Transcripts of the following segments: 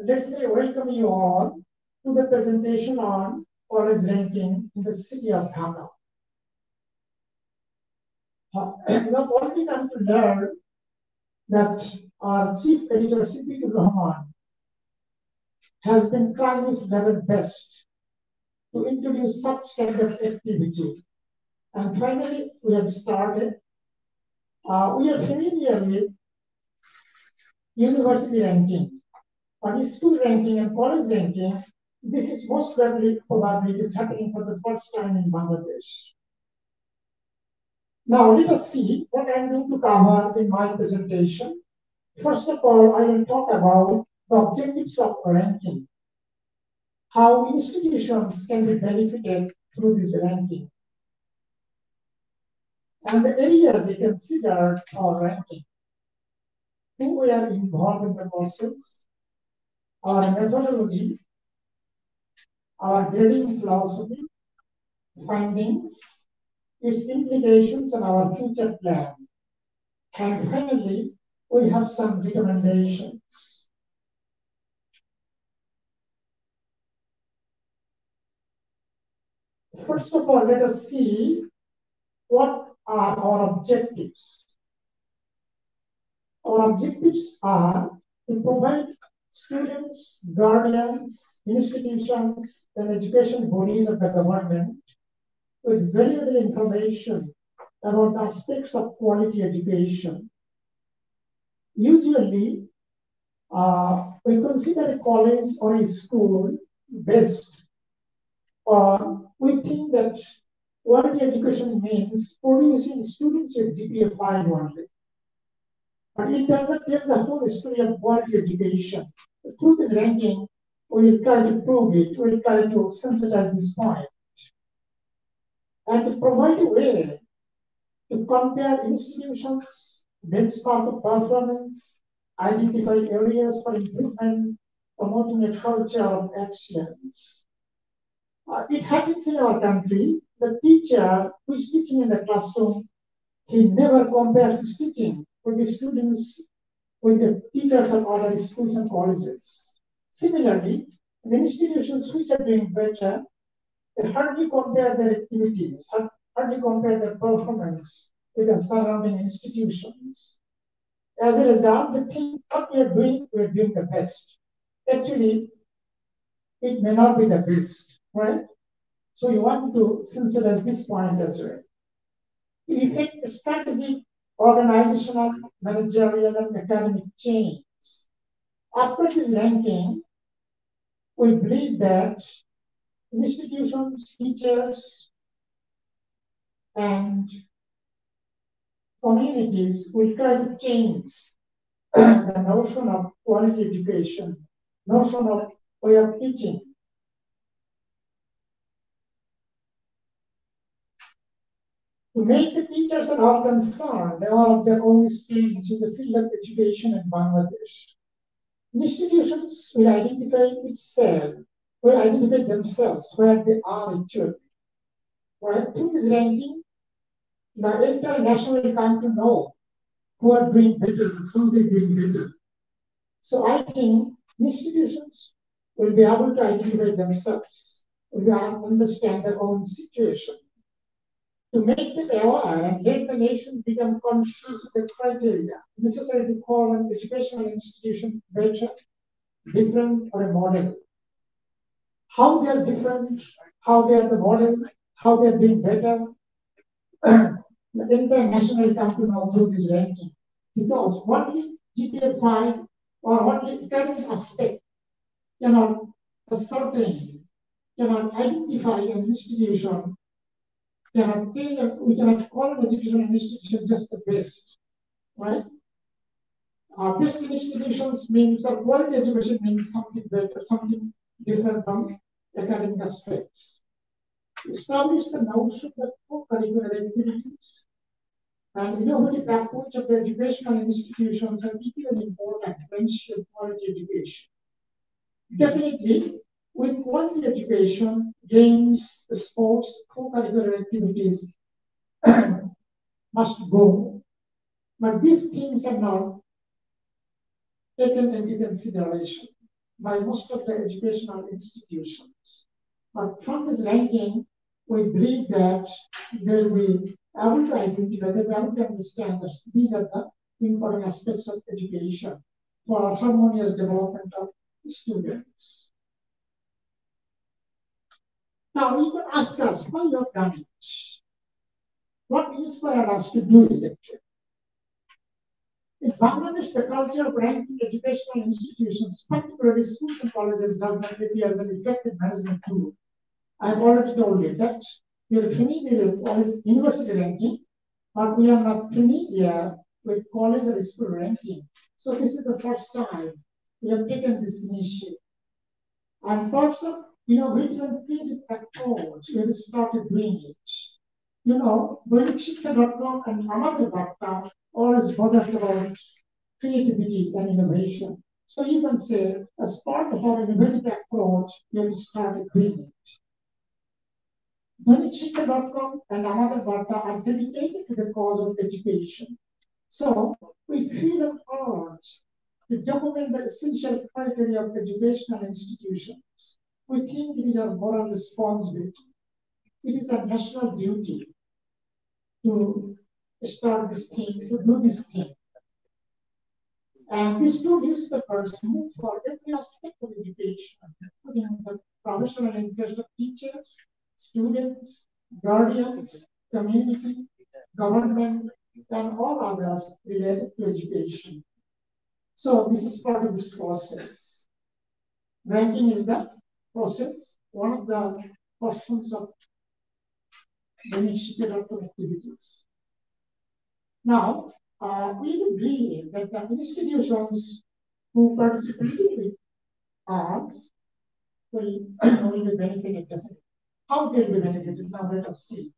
Let me welcome you all to the presentation on college ranking in the city of Dhaka. We have already come to learn that our chief editor Siddiqur Rahman has been trying his level best to introduce such kind of activity. And finally, we have started. We are familiar with university ranking, but school ranking and college ranking. This is most probably it is happening for the first time in Bangladesh. Now let us see what I'm going to cover in my presentation. First of all, I will talk about the objectives of ranking, how institutions can be benefited through this ranking, and the areas we consider our ranking, who were involved in the process, our methodology, our grading philosophy, findings, its implications on our future plan. And finally, we have some recommendations. First of all, let us see what are our objectives. Our objectives are to provide students, guardians, institutions, and education bodies of the government with valuable information about aspects of quality education. Usually, we consider a college or a school best, or we think that quality education means producing students with GPA 5 only. But it does not tell the whole story of quality education. Through this ranking, we will try to prove it, we will try to sensitize this point, and to provide a way to compare institutions, benchmark performance, identify areas for improvement, promoting a culture of excellence. It happens in our country, the teacher who is teaching in the classroom, he never compares his teaching with the students, with the teachers of other schools and colleges. Similarly, the institutions which are doing better, they hardly compare their activities, hardly compare their performance with the surrounding institutions. As a result, they think what we are doing the best. Actually, it may not be the best, right? So you want to sensitize this point as well. To effect strategic, organizational, managerial, and academic change. After this ranking, we believe that institutions, teachers, and communities will try to change the notion of quality education, notion of way of teaching. To make the teachers and all concerned aware of their own stage in the field of education in Bangladesh. Institutions will identify themselves where they are actually. Right? Through this ranking, the entire nation will come to know who are doing better, how they're doing better. So I think institutions will be able to identify themselves, will be able to understand their own situation. To make them aware and let the nation become conscious of the criteria necessary to call an educational institution better, different, or a model. How they are different, how they are the model, how they are doing better, the entire nation will come to know through this ranking. Because only GPA 5 or only academic aspect cannot ascertain, cannot identify an institution, we cannot call an educational institution just the best, right? Best institutions means, or quality education means something better, something different from academic aspects. Establish the notion that co-curricular activities and innovative approach of the educational institutions are equally important to ensure quality education. Definitely, with quality education, games, sports, co-curricular activities must go, but these things are not taken into consideration. by most of the educational institutions. But from this ranking, we believe that they will be able to identify, they will be able to understand that these are the important aspects of education for harmonious development of students. Now, you can ask us, why you have done it? What inspired us to do it? In Bangladesh, the culture of ranking educational institutions, particularly schools and colleges, does not appear as an effective management tool. I've already told you that we are familiar with all this university ranking, but we are not familiar with college or school ranking. So this is the first time we have taken this initiative. And parts of innovative and creative approach, we have started doing it. Dainikshikha.com and Amadir.com always bothers about creativity and innovation. So you can say, as part of our innovative approach, we have started doing it. Dainikshikha.com and Amadir.com are dedicated to the cause of education. So we feel an urge to document the essential criteria of educational institutions. We think it is our moral responsibility. It is a national duty to start this thing, to do this thing. And these two newspapers move for every aspect of education, including the professional interest of teachers, students, guardians, community, government, and all others related to education. So this is part of this process. Ranking is the process, one of the portions of the initiative of activities. Now, we believe that the institutions who participate with us will be benefited definitely. How they will be benefited? Now let us see.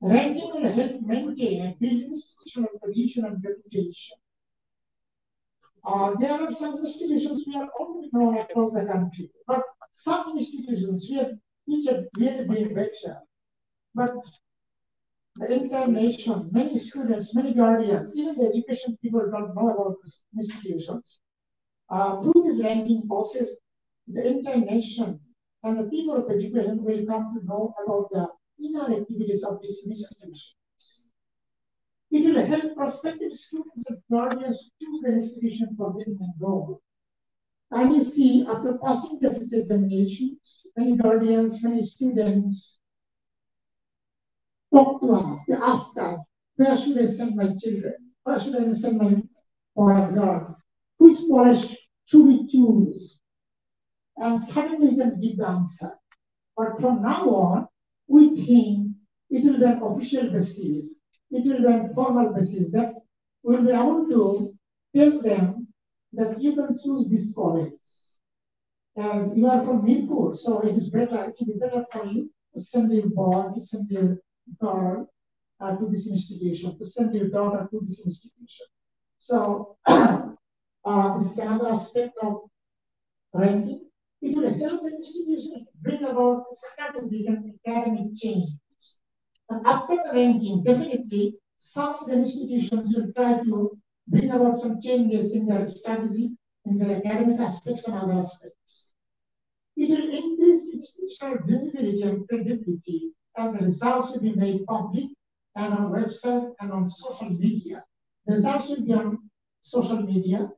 Ranking will help maintain and build institutional position and reputation. There are some institutions we are already known across the country, but some institutions we have really been better. But the entire nation, many students, many guardians, even the education people don't know about these institutions. Through this ranking process, the entire nation and the people of education will come to know about the inner activities of these institutions. It will help prospective students and guardians choose the institution for them and enroll. And you see, after passing the SSC examinations, many guardians, many students talk to us, they ask us, where should I send my children? Where should I send my boy or girl? Which college should we choose? And suddenly we can give the answer. But from now on, we think it will be an official basis, it will be an formal basis that we'll be able to tell them that you can choose this college. As you are from Mirpur, so it will be better for you to send your boy, to send your girl to this institution, to send your daughter to this institution. So this is another aspect of ranking. It will help the institution bring about strategic and academic changes. And after the ranking, definitely some of the institutions will try to bring about some changes in their strategy, in their academic aspects and other aspects. It will increase institutional visibility and credibility as the results will be made public and on website and on social media. The results will be on social media.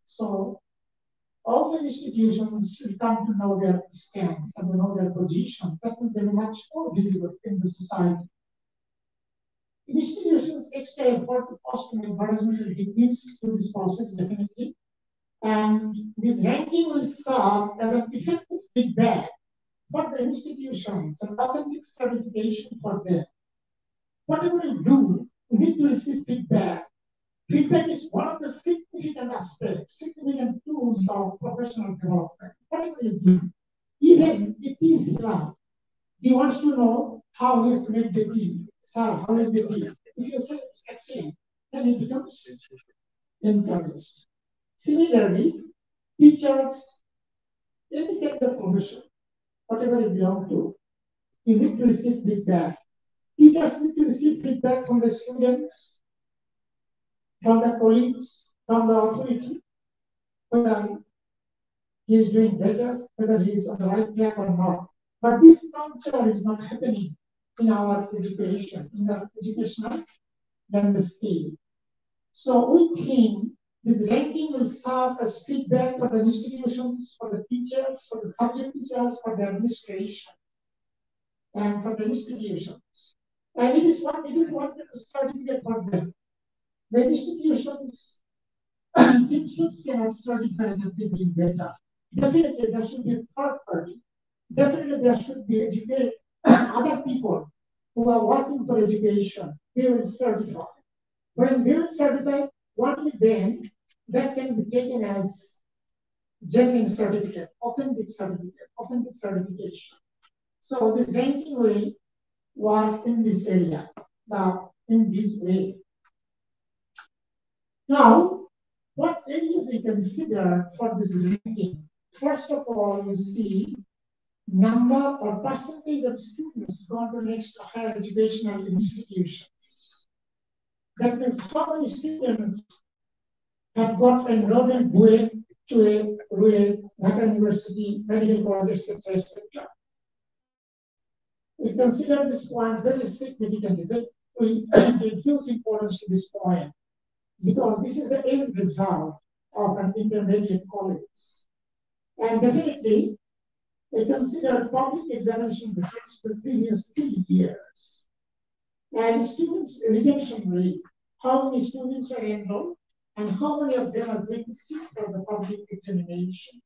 So all the institutions should come to know their stance and to know their position. That will be much more visible in the society. Institutions extra effort to foster environmental degrees through this process, definitely. And this ranking will serve as an effective feedback for the institutions and authentic certification for them. Whatever you do, you need to receive feedback. Feedback is one of the significant aspects, significant tools of professional development. Whatever you do, even if it is club, he wants to know how he has made the tea. Sir, how is the tea? If you say it's excellent, then he becomes encouraged. Similarly, teachers, indicate the profession, whatever you belong to, you need to receive feedback. Teachers need to receive feedback from the students, from the colleagues, from the authority, whether he is doing better, whether he is on the right track or not. But this culture is not happening in our education, in the educational landscape. So we think this ranking will serve as feedback for the institutions, for the teachers, for the subject teachers, for the administration, and for the institutions. And it is what it will want a certificate for them. The institutions themselves cannot certify that they will better. Definitely there should be a third party. Definitely there should be educate other people who are working for education. They will certify. When they will certify, only then that can be taken as genuine certificate, authentic certification. So this ranking will work in this area, in this way. Now, what areas we consider for this ranking? First of all, you see number or percentage of students gone to next higher educational institutions. That means how many students have got enrolled in BUE, CHUE, RUE, Dhaka University, medical college, etc., etc. We consider this point very significantly. We give huge importance to this point because this is the end result of an intermediate college. And definitely, they consider public examination results for the previous 3 years. And students' retention rate, how many students are enrolled, and how many of them are going to sit for the public examination.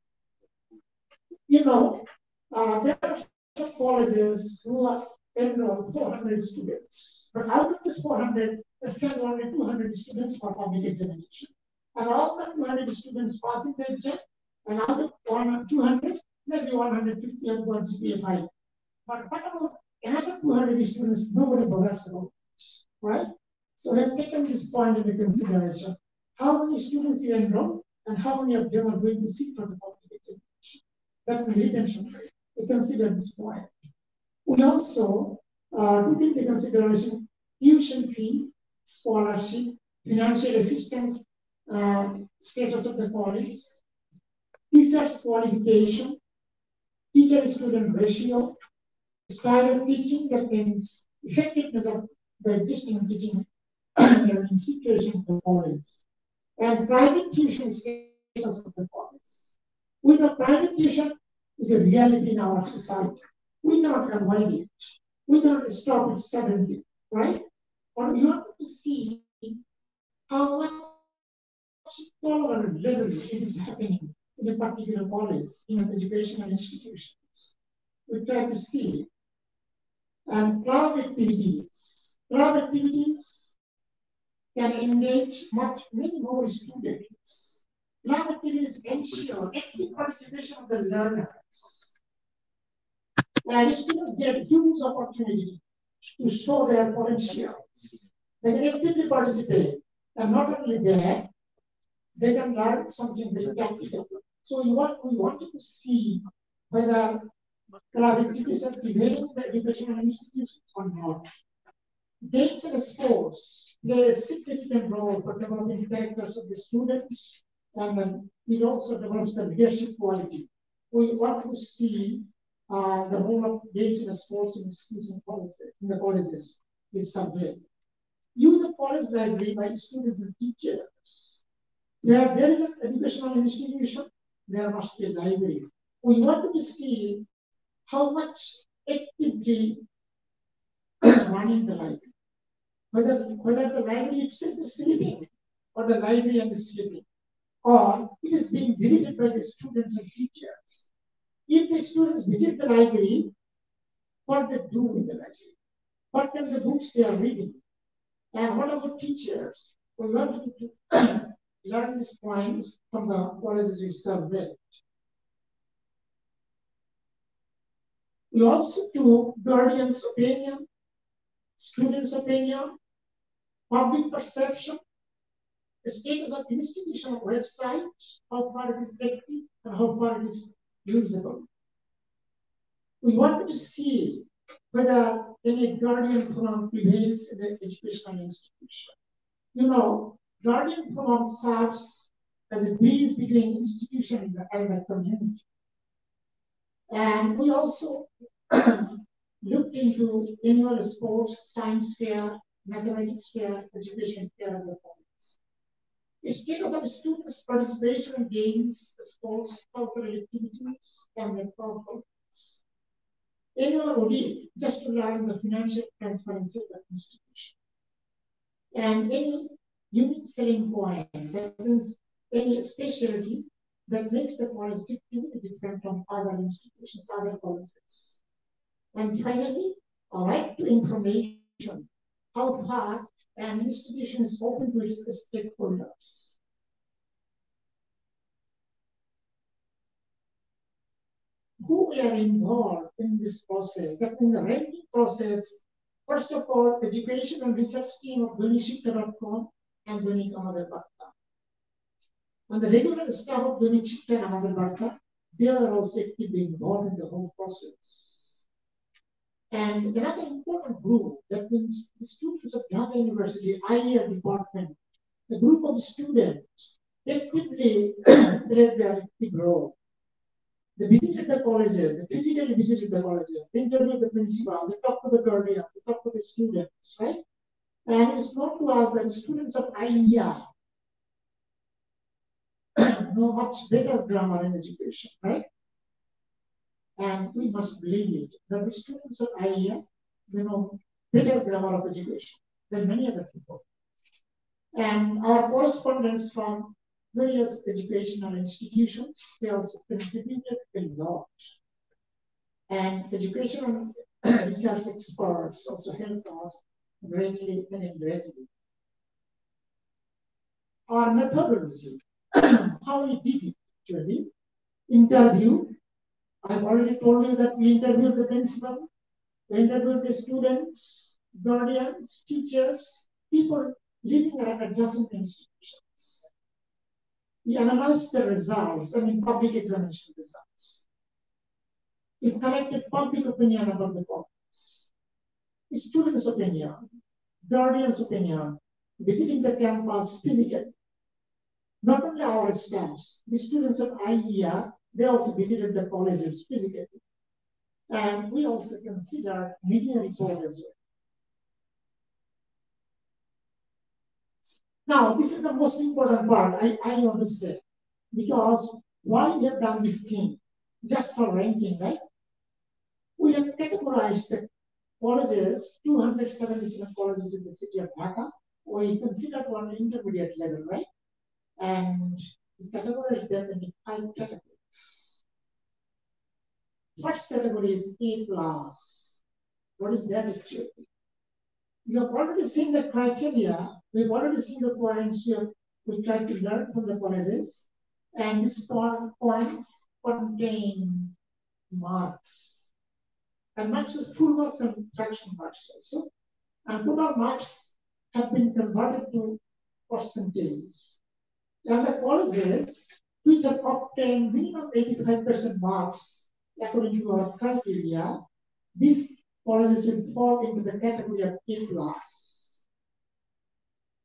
You know, there are some colleges who are enrolled 400 students, but out of this 400, they send only 200 students for public examination. And all the 200 students passing the exam, and out of 200, maybe 150 have got GPA 5. But what about another 200 students? Nobody bothers about it, right? So they've taken this point into consideration. How many students you enroll, and how many of them are going to sit for the public examination? That means retention rate. They consider this point. We also took into consideration tuition fee, scholarship, financial assistance, status of the college, teachers' qualification, teacher-student ratio, style of teaching, that means effectiveness of the existing teaching learning situation of the college, and private tuition status of the college. With the private tuition is a reality in our society. We cannot avoid it. We cannot stop it suddenly, right? But you have to see how much tolerant level it is happening in a particular college, in an educational institutions. We try to see it. And club activities. Club activities can engage many more students. Club activities ensure active participation of the learners. And students get huge opportunity to show their potentials. They can actively participate. And not only that, they can learn something very practical. So we wanted to see whether club activities are prevailing the educational institutions or not. Games and sports play a significant role for developing characters of the students, and then it also develops the leadership quality. We want to see the role of games and sports in the schools and colleges, in the colleges is surveyed. Use of college library by students and teachers. Where there is an educational institution, there must be a library. We wanted to see how much actively running the library. Whether the library itself is sleeping, or the librarian is sleeping, or it is being visited by the students and teachers. If the students visit the library, what they do with the library? What kind of books they are reading? And what about teachers? We want to learn these points from the colleges we surveyed. We also do guardians' opinion, students' opinion, public perception, the status of the institutional website, how far it is active, and how far it is usable. We wanted to see whether any guardian forum prevails in the educational institution. You know, guardian forum serves as a bridge between institution and the community. And we also looked into annual sports, science fair, mathematics fair, education fair, and the comments. The status of students' participation in games, sports, cultural activities, and the performance. Annual audit, just to learn the financial transparency of the institution. And any unique selling point, that means any specialty that makes the college easily different from other institutions, other colleges. And finally, a right to information, how far an institution is open to its stakeholders. Who are involved in this process? That in the ranking process, first of all, education and research team of dhanishikha.com and Dhanik Amader Bhatta. And the regular staff of Dhanishikha and Amader Bhatta, they are also actively involved in the whole process. And another important group, that means the students of Dhaka University, IER department, the group of students actively played their active role. They visited the colleges, they physically visited the colleges, they interviewed the principal, they talked to the guardian, they talked to the students, right? And it's not to us that the students of IER know much better grammar in education, right? And we must believe it, that the students of IER, they know better grammar of education than many other people. And our correspondents from various educational institutions, they also contributed a lot. And educational research experts also helped us greatly and indirectly. Our methodology, how we did it actually, interview. I've already told you that we interviewed the principal, we interviewed the students, guardians, teachers, people living at adjacent institutions. We analyzed the results, public examination results. We collected public opinion about the topics. Students' opinion, guardians' opinion, visiting the campus physically. Not only our staffs, the students of IER, they also visited the colleges physically. And we also considered media report as well. Now, this is the most important part I want to say, because why we have done this thing, just for ranking, right? We have categorized the colleges, 277 colleges in the city of Dhaka. We considered one intermediate level, right? And we categorized them into 5 categories. First category is A plus. What is that actually? You have already seen the criteria. We've already seen the points we tried to learn from the colleges. And these points contain marks. And marks is full marks and fraction marks also. And total marks have been converted to percentage. And the colleges which have obtained minimum 85% marks according to our criteria, these colleges will fall into the category of A plus.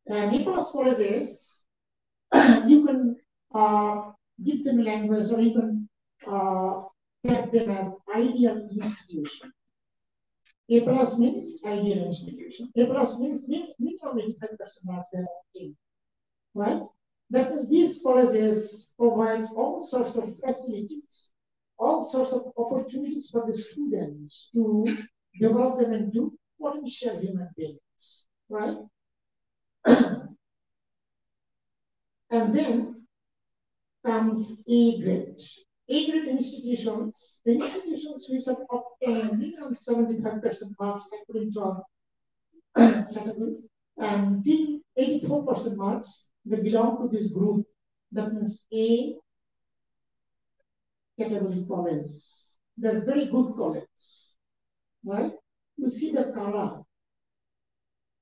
And A plus colleges, you can give them language, or you can get them as ideal institution. A plus means ideal institution. A plus means minimum 85% marks they have obtained, right? That is, these colleges provide all sorts of facilities, all sorts of opportunities for the students to develop them into potential human beings, right? And then comes A grade. A grade institutions, the institutions which have obtained minimum 75% marks according to our category, and 84% marks, they belong to this group. That means A category college. They're very good college, right? You see the color.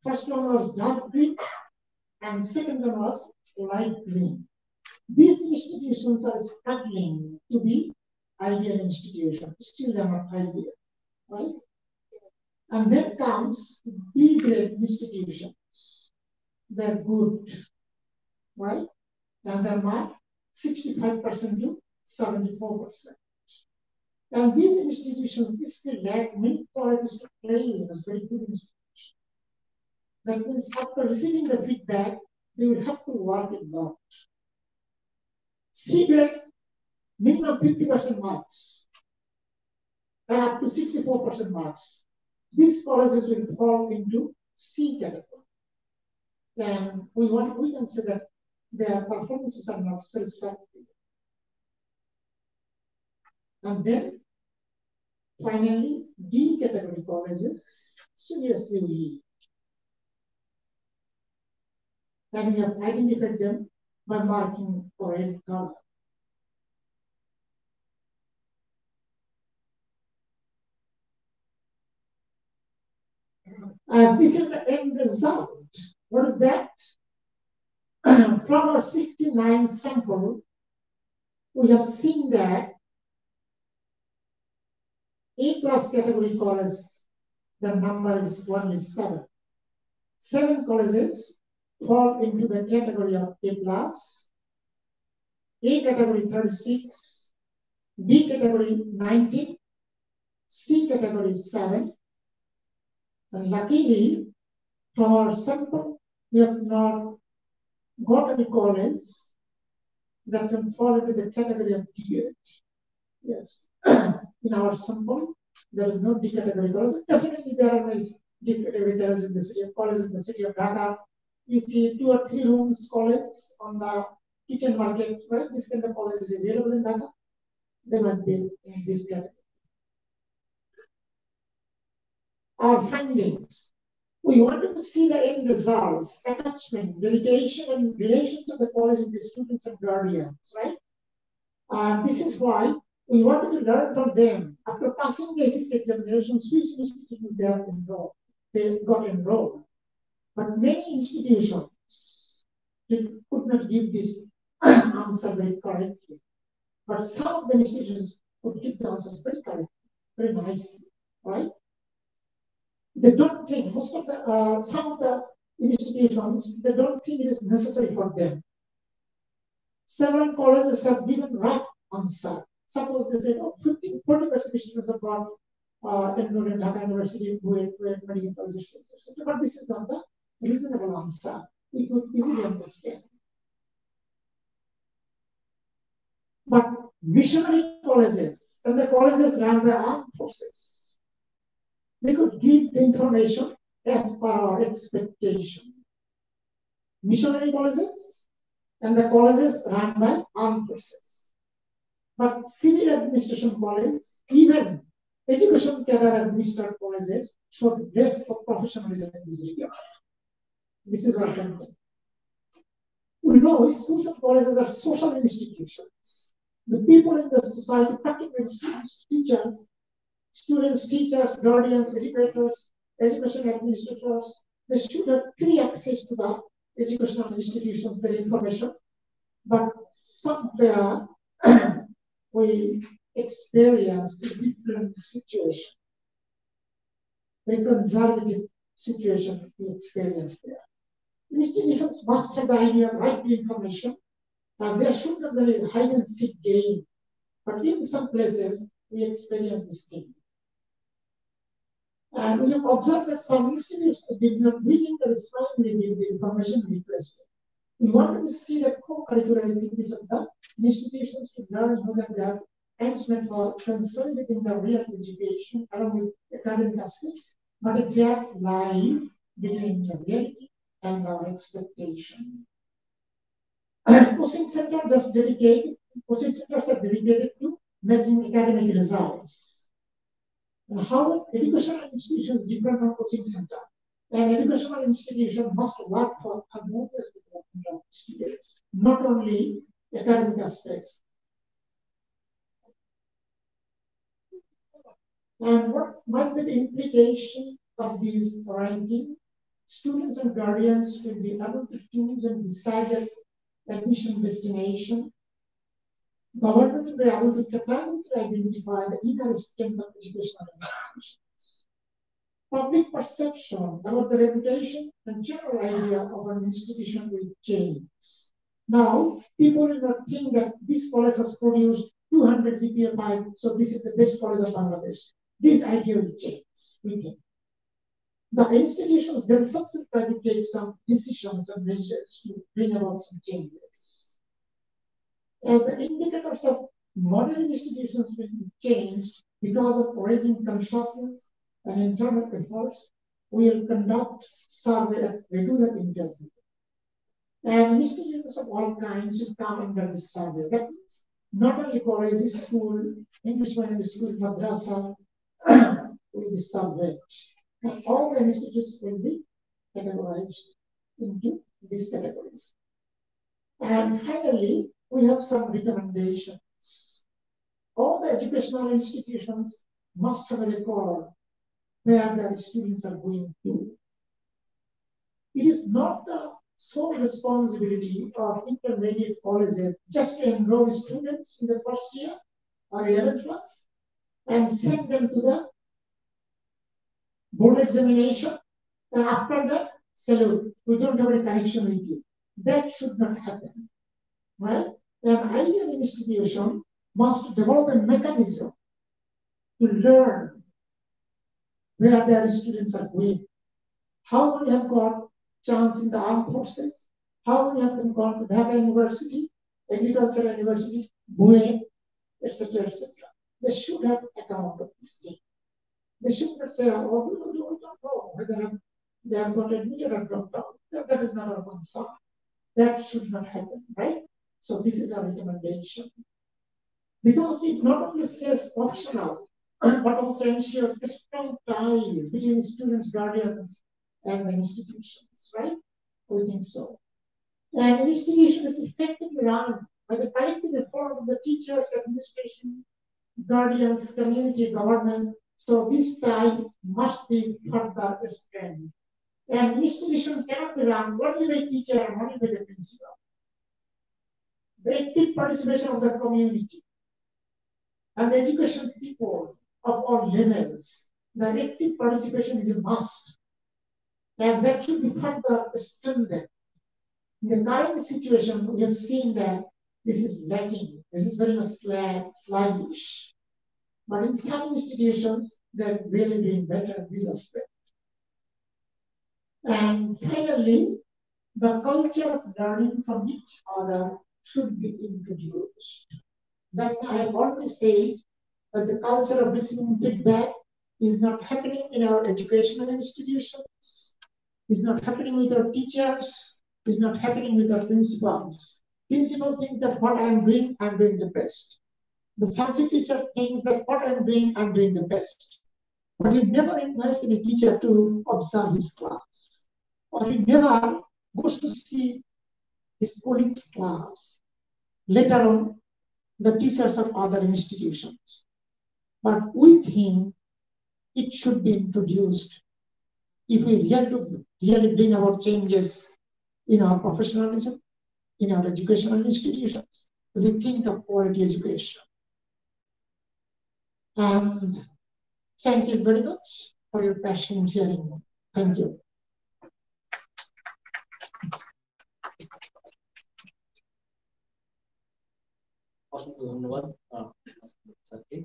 First one was dark green, and second one was light green. These institutions are struggling to be ideal institutions. Still, they're not ideal, right? And then comes B grade institutions. They're good, right? and then mark 65% to 74%. And these institutions still lack many qualities to play as very good institutions. That means after receiving the feedback, they will have to work a lot. C grade, minimum 50% marks, and up to 64% marks. These colleges will fall into C category. And we can say that their performances are not satisfactory. And then finally, D category colleges seriously weak. And we have identified them by marking red color. This is the end result. What is that? From our 69 sample, we have seen that A+ category colleges, the number is only 7. 7 colleges fall into the category of A+, A category 36, B category 19, C category 7. And luckily, from our sample, we have not got any college that can fall into the category of D8. Yes. In our sample, there is no D category college. Definitely, there are nice D category colleges in the city of Dhaka. You see 2 or 3 rooms college on the kitchen market, right? This kind of college is available in Dhaka. They might be in this category. Our findings. We wanted to see the end results, attachment, dedication, and relations of the college with the students and guardians, right? This is why we wanted to learn from them. After passing the SSC examinations, which institutions they have enrolled, they got enrolled. But many institutions could not give this answer very correctly. But some of the institutions could give the answers very correctly, very nicely, right? They don't think, some of the institutions, they don't think it is necessary for them. Several colleges have given right answer. Suppose they say, 40% students have got enrolled in Dhaka University, medical college, etc. But this is not the reasonable answer. We could easily understand. But missionary colleges and the colleges run by armed forces, they could give the information as per our expectation. Missionary colleges and the colleges run by armed forces. But civil administration colleges, even education cadre administered colleges, showed less of professionalism in this regard. This is our content. We know schools and colleges are social institutions. The people in the society, particularly students, teachers, guardians, educators, education administrators, they should have free access to the educational institutions, their information. But somewhere we experienced a different situation, a conservative situation we experienced there. Institutions must have the idea of right to information. There should not be a hide and seek game. But in some places, we experience this thing. And we have observed that some institutions did not begin to respond with the information requested. We wanted to see the co-curricular activities of the institutions to learn whether they are arrangement for consolidating the real education along with academic aspects, but a gap lies between the reality and our expectation. Coaching centers are dedicated to making academic results. And how educational institutions differ from coaching center? An educational institution must work for harmonious development of students, not only academic aspects. And what might be the implication of these ranking? Students and guardians will be able to choose and decide their admission destination. Government will be able to capably identify the inner strength of educational institutions. Public perception about the reputation and general idea of an institution will change. Now, people will not think that this college has produced 200 GPA 5, so this is the best college of Bangladesh. This idea will change, we think. The institutions themselves will try to take some decisions and measures to bring about some changes. As the indicators of modern institutions will change because of raising consciousness and internal efforts, we will conduct survey at regular intervals. And institutions of all kinds should come under this survey. That means not only colleges, school, English medium school, madrasa will be surveyed. And all the institutions will be categorized into these categories. And finally, we have some recommendations. All the educational institutions must have a record where their students are going to. It is not the sole responsibility of intermediate colleges just to enroll students in the first year or 11th class and send them to the board examination, and after that, salute, we don't have any connection with you. That should not happen, right? An ideal institution must develop a mechanism to learn where their students are going. How many have got chance in the armed forces? How many of them gone to Dhaka University, Agricultural University, BUE, etc., etc.? They should have account of this thing. They should not say, oh, we don't know whether they have got admitted or dropped out. That is not our concern. That should not happen, right? So this is our recommendation. Because it not only says optional, but also ensures strong ties between students, guardians, and the institutions, right? We think so. And an institution is effectively run by the collective effort of the teachers, administration, guardians, community, government. So this tie must be further strengthened. An institution cannot be run only by teacher and only by the principal. The active participation of the community and the education people of all levels, the active participation is a must. And that should be further strengthened. In the current situation, we have seen that this is lacking. This is very much sluggish. But in some institutions, they're really doing better in this aspect. And finally, the culture of learning from each other should be introduced. That I have already said that the culture of receiving feedback is not happening in our educational institutions, is not happening with our teachers, is not happening with our principals. Principal thinks that what I'm doing the best. The subject teacher thinks that what I'm doing the best. But he never invites any teacher to observe his class. Or he never goes to see his colleague's class. Later on, the teachers of other institutions. But we think it should be introduced if we really bring about changes in our professionalism, in our educational institutions. We think of quality education. And thank you very much for your passion hearing. Thank you. অসংখ্য ধন্যবাদ স্যারকে।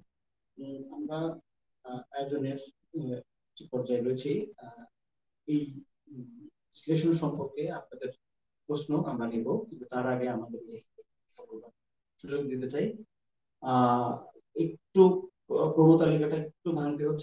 আমরা আয়োজনের পর্যায়ে রয়েছি। এই বিশ্লেষণ সম্পর্কে আপনাদের প্রশ্ন আমরা নেব, কিন্তু তার আগে আমাদের সুযোগ দিতে চাই। একটু পূর্ব তালিকাটা একটু ভাঙতে হচ্ছে।